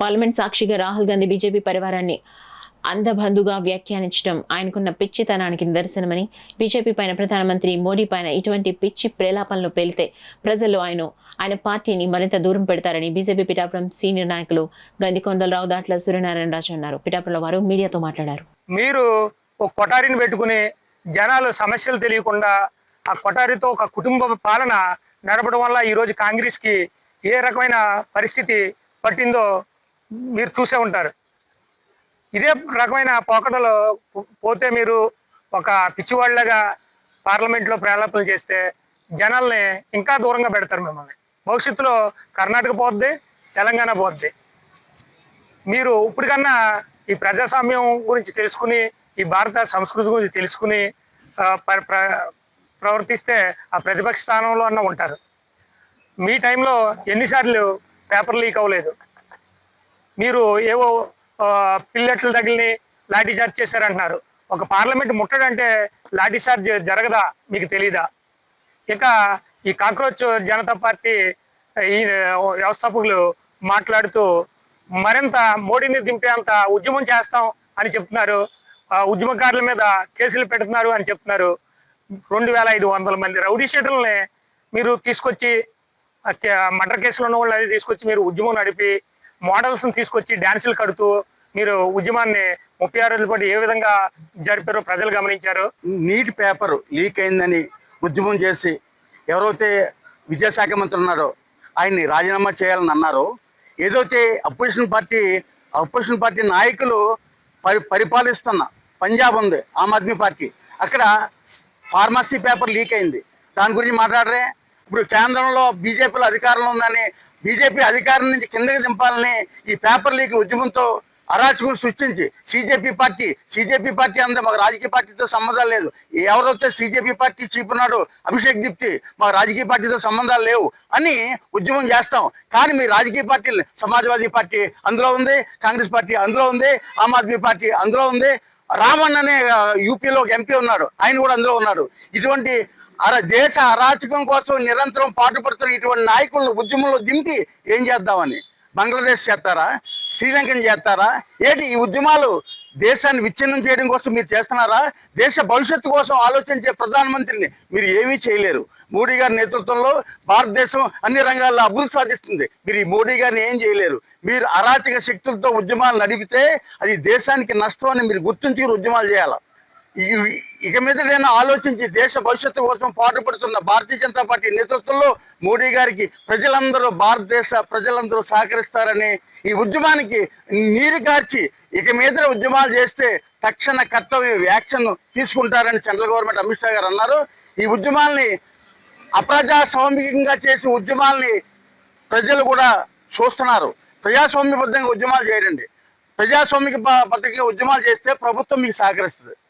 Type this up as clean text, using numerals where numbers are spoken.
Parliament సాక్షిగా Rahul Gandhi BJP పరివారాన్ని అంధబంధుగా వ్యాఖ్యానించడం ఆయనకున్న పిచ్చితనానికి నిదర్శనమని, బీజేపీ పైన ప్రధానమంత్రి మోడీ పైన ఇటువంటి పిచ్చి ప్రేలాపనలు పేలితే ప్రజలు ఆయన పార్టీని మరింత దూరం పెడతారని బీజేపీ పిఠాపురం సీనియర్ నాయకులు గందికొండలరావు దాట్ల సూర్యనారాయణ రాజు అన్నారు. పిఠాపురంలో వారు మీడియాతో మాట్లాడారు. మీరు ఒక కొఠారిని పెట్టుకుని జనాలు సమస్యలు తెలియకుండా ఆ కొఠారితో ఒక కుటుంబ పాలన నడపడం వల్ల ఈరోజు కాంగ్రెస్కి ఏ రకమైన పరిస్థితి పట్టిందో మీరు చూసే ఉంటారు. ఇదే రకమైన పోకడలో పోతే మీరు ఒక పిచ్చివాళ్ళగా పార్లమెంట్లో ప్రేలాపనలు చేస్తే జనాల్ని ఇంకా దూరంగా పెడతారు మిమ్మల్ని. భవిష్యత్తులో కర్ణాటక పోద్ది, తెలంగాణ పోద్ది. మీరు ఇప్పటికన్నా ఈ ప్రజాస్వామ్యం గురించి తెలుసుకుని, ఈ భారత సంస్కృతి గురించి తెలుసుకుని ప్రవర్తిస్తే ఆ ప్రతిపక్ష స్థానంలో అన్న ఉంటారు. మీ టైంలో ఎన్నిసార్లు పేపర్ లీక్ అవ్వలేదు. మీరు ఏవో పిల్లెట్లు తగిలిని లాఠీ చార్జ్ చేశారంటున్నారు. ఒక పార్లమెంట్ ముట్టడంటే లాఠీ చార్జ్ జరగదా మీకు తెలీదా? ఇక ఈ కాక్రోచ్ జనతా పార్టీ ఈ వ్యవస్థాపకులు మాట్లాడుతూ మరింత మోడీని దింపేంత ఉద్యమం చేస్తాం అని చెప్తున్నారు. ఉద్యమకారుల మీద కేసులు పెడుతున్నారు అని చెప్తున్నారు. 2500 మంది రౌడీ షీటర్లని మీరు తీసుకొచ్చి, మర్డర్ కేసులో ఉన్న వాళ్ళు అది తీసుకొచ్చి మీరు ఉద్యమం నడిపి, మోడల్స్ని తీసుకొచ్చి డ్యాన్సులు కడుతూ మీరు ఉద్యమాన్ని 36 రోజుల పాటు ఏ విధంగా జరిపారో ప్రజలు గమనించారు. నీట్ పేపర్ లీక్ అయిందని ఉద్యమం చేసి ఎవరైతే విద్యాశాఖ మంత్రి ఉన్నారో ఆయన్ని రాజీనామా చేయాలని అన్నారో, ఏదైతే అపోజిషన్ పార్టీ నాయకులు పరిపాలిస్తున్న పంజాబ్ ఉంది, ఆమ్ ఆద్మీ పార్టీ, అక్కడ ఫార్మసీ పేపర్ లీక్ అయింది. దాని గురించి మాట్లాడరే. ఇప్పుడు కేంద్రంలో బీజేపీలో అధికారంలో ఉందని బీజేపీ అధికారం నుంచి కిందకి దింపాలని ఈ పేపర్ లీక్ ఉద్యమంతో అరాచకం సృష్టించి సీజేపీ పార్టీ అందే మాకు రాజకీయ పార్టీతో సంబంధాలు లేదు. ఎవరైతే సీజేపీ పార్టీ చీఫ్ ఉన్నాడో అభిషేక్ దీప్తి, మాకు రాజకీయ పార్టీతో సంబంధాలు లేవు అని ఉద్యమం చేస్తాం. కానీ మీ రాజకీయ పార్టీలు సమాజ్వాదీ పార్టీ అందులో ఉంది, కాంగ్రెస్ పార్టీ అందులో ఉంది, ఆమ్ ఆద్మీ పార్టీ అందులో ఉంది, రామన్ అనే యూపీలో ఒక ఎంపీ ఉన్నాడు, ఆయన కూడా అందులో ఉన్నాడు. ఇటువంటి దేశ అరాచకం కోసం నిరంతరం పాటుపడుతున్న ఇటువంటి నాయకులను ఉద్యమంలో దింపి ఏం చేద్దామని బంగ్లాదేశ్ చేస్తారా, శ్రీలంకని చేస్తారా ఏంటి? ఈ ఉద్యమాలు దేశాన్ని విచ్ఛిన్నం చేయడం కోసం మీరు చేస్తున్నారా? దేశ భవిష్యత్తు కోసం ఆలోచించే ప్రధానమంత్రిని మీరు ఏమీ చేయలేరు. మోడీ గారి నేతృత్వంలో భారతదేశం అన్ని రంగాల్లో అభివృద్ధి సాధిస్తుంది. మీరు ఈ మోడీ గారిని ఏం చేయలేరు. మీరు అరాచక శక్తులతో ఉద్యమాలు నడిపితే అది దేశానికి నష్టం అని మీరు గుర్తించి ఉద్యమాలు చేయాలి. ఇక మీదటైనా ఆలోచించి దేశ భవిష్యత్తు కోసం పాటుపడుతున్న భారతీయ జనతా పార్టీ నేతృత్వంలో మోడీ గారికి భారతదేశ ప్రజలందరూ సహకరిస్తారని ఈ ఉద్యమానికి నీరు కార్చి ఇక మీద ఉద్యమాలు చేస్తే తక్షణ కర్తవ్య యాక్షన్ తీసుకుంటారని సెంట్రల్ గవర్నమెంట్ అమిత్ షా గారు అన్నారు. ఈ ఉద్యమాల్ని అప్రజాస్వామికంగా చేసి ఉద్యమాల్ని ప్రజలు కూడా చూస్తున్నారు. ప్రజాస్వామ్యబద్ధంగా ఉద్యమాలు చేయడండి. ప్రజాస్వామిక పద్ధతిగా ఉద్యమాలు చేస్తే ప్రభుత్వం మీకు సహకరిస్తుంది.